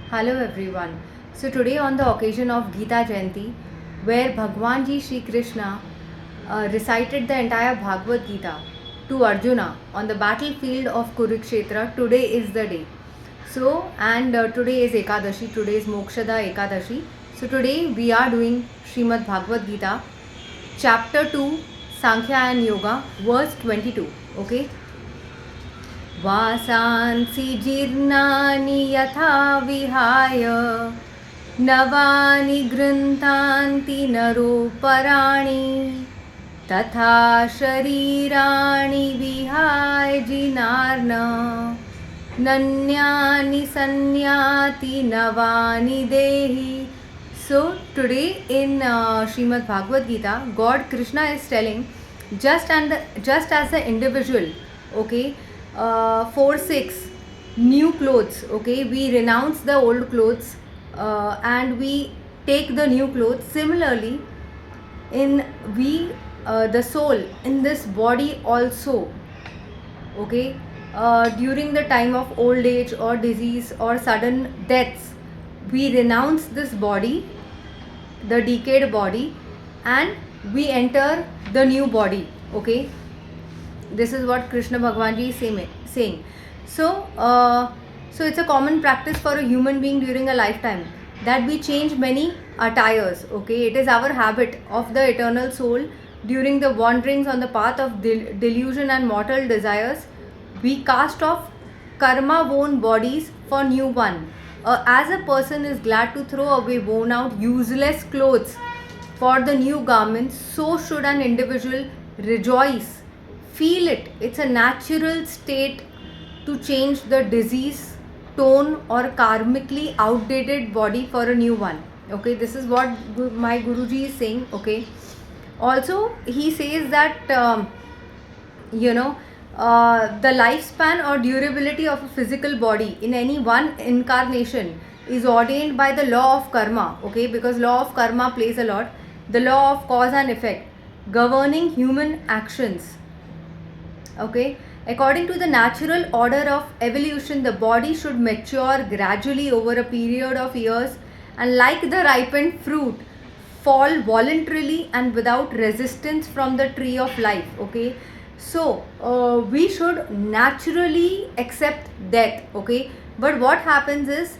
Hello everyone. So today on the occasion of Gita Jayanti, where Bhagwan Ji Shri Krishna recited the entire Bhagavad Gita to Arjuna on the battlefield of Kurukshetra, today is the day. So and today is Ekadashi, today is Mokshada Ekadashi. So today we are doing Srimad Bhagavad Gita, chapter 2, Sankhya and Yoga, verse 22. Okay. वासांसि जीर्णानि यथा विहाय नवानि गृह्णान्ति नरोपराणि तथा शरीराणि विहाय जिनार्न नन्यानि संयाति नवानि देहि. So today in Srimad Bhagavad Gita, God Krishna is telling just as the individual, okay, 4-6 new clothes, okay, we renounce the old clothes and we take the new clothes. Similarly, in we the soul in this body also, okay, during the time of old age or disease or sudden deaths, we renounce this body, the decayed body, and we enter the new body. Okay, this is what Krishna Bhagwan Ji is saying. So it's a common practice for a human being during a lifetime that we change many attires. Okay, it is our habit of the eternal soul during the wanderings on the path of delusion and mortal desires. We cast off karma-worn bodies for new one. As a person is glad to throw away worn out useless clothes for the new garments, so should an individual rejoice. Feel it. It's a natural state to change the disease, tone or karmically outdated body for a new one. Okay, this is what my Guruji is saying. Okay, also he says that the lifespan or durability of a physical body in any one incarnation is ordained by the law of karma. Okay, because law of karma plays a lot. The law of cause and effect governing human actions. Okay, according to the natural order of evolution, the body should mature gradually over a period of years and, like the ripened fruit, fall voluntarily and without resistance from the tree of life. Okay, so we should naturally accept death. Okay, but what happens is,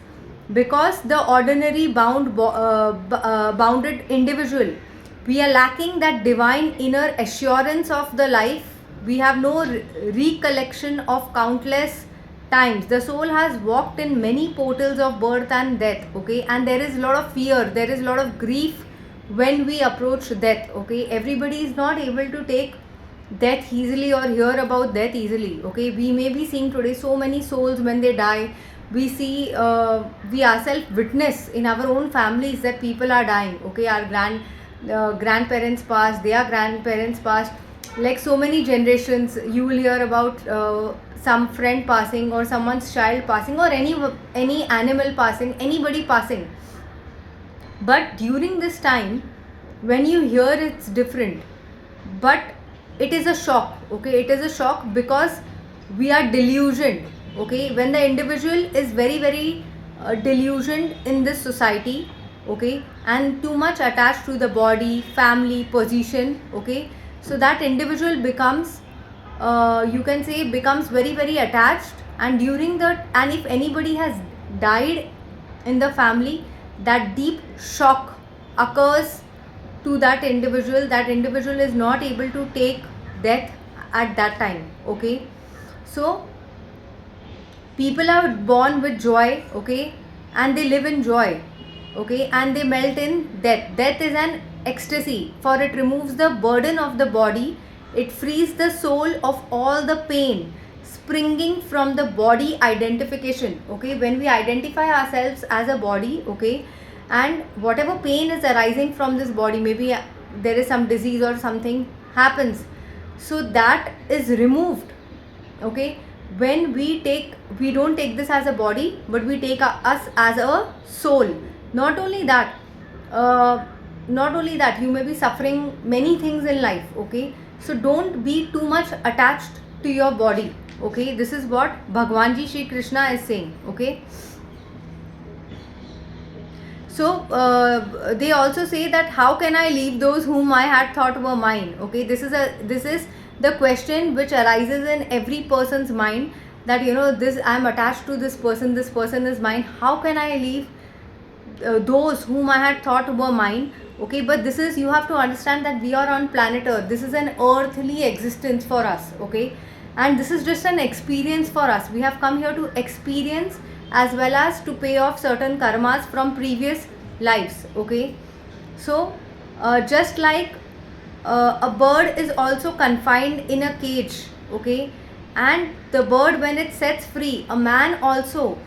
because the ordinary bounded individual, we are lacking that divine inner assurance of the life. We have no recollection of countless times. The soul has walked in many portals of birth and death. Okay, and there is a lot of fear, there is a lot of grief when we approach death. Okay, everybody is not able to take death easily or hear about death easily. Okay, we may be seeing today so many souls when they die. We see, we ourselves witness in our own families that people are dying. Okay, our grandparents passed, their grandparents passed. Like so many generations, you will hear about some friend passing or someone's child passing or any animal passing, anybody passing. But during this time, when you hear, it's different, but it is a shock. Okay, it is a shock because we are delusioned. Okay, when the individual is very delusioned in this society, okay, and too much attached to the body, family, position, okay, so that individual becomes, you can say, becomes very attached. And and if anybody has died in the family, that deep shock occurs to that individual. That individual is not able to take death at that time. Okay, so people are born with joy, okay, and they live in joy, okay, and they melt in death. Death is an ecstasy, for it removes the burden of the body. It frees the soul of all the pain springing from the body identification. Okay, when we identify ourselves as a body, okay, and whatever pain is arising from this body, maybe there is some disease or something happens, so that is removed. Okay, when we don't take this as a body, but we take us as a soul. Not only that, you may be suffering many things in life. Okay, so don't be too much attached to your body. Okay, this is what Bhagwan Ji Shri Krishna is saying. Okay, So they also say that how can I leave those whom I had thought were mine? Okay, this is the question which arises in every person's mind, that this, I'm attached to this person is mine, how can I leave those whom I had thought were mine? Okay, but this is, you have to understand that we are on planet Earth. This is an earthly existence for us. Okay, and this is just an experience for us. We have come here to experience as well as to pay off certain karmas from previous lives. Okay, so just like a bird is also confined in a cage. Okay, and the bird, when it sets free, a man also,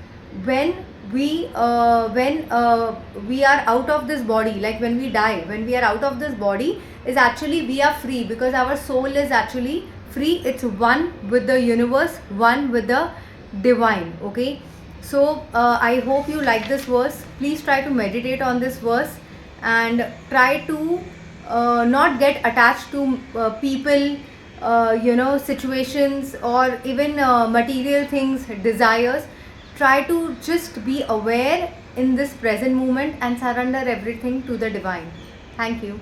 when we are out of this body, like when we die, when we are out of this body, is actually we are free, because our soul is actually free. It's one with the universe, one with the divine. Okay, so I hope you like this verse. Please try to meditate on this verse and try to not get attached to people, situations, or even material things, desires. Try to just be aware in this present moment and surrender everything to the divine. Thank you.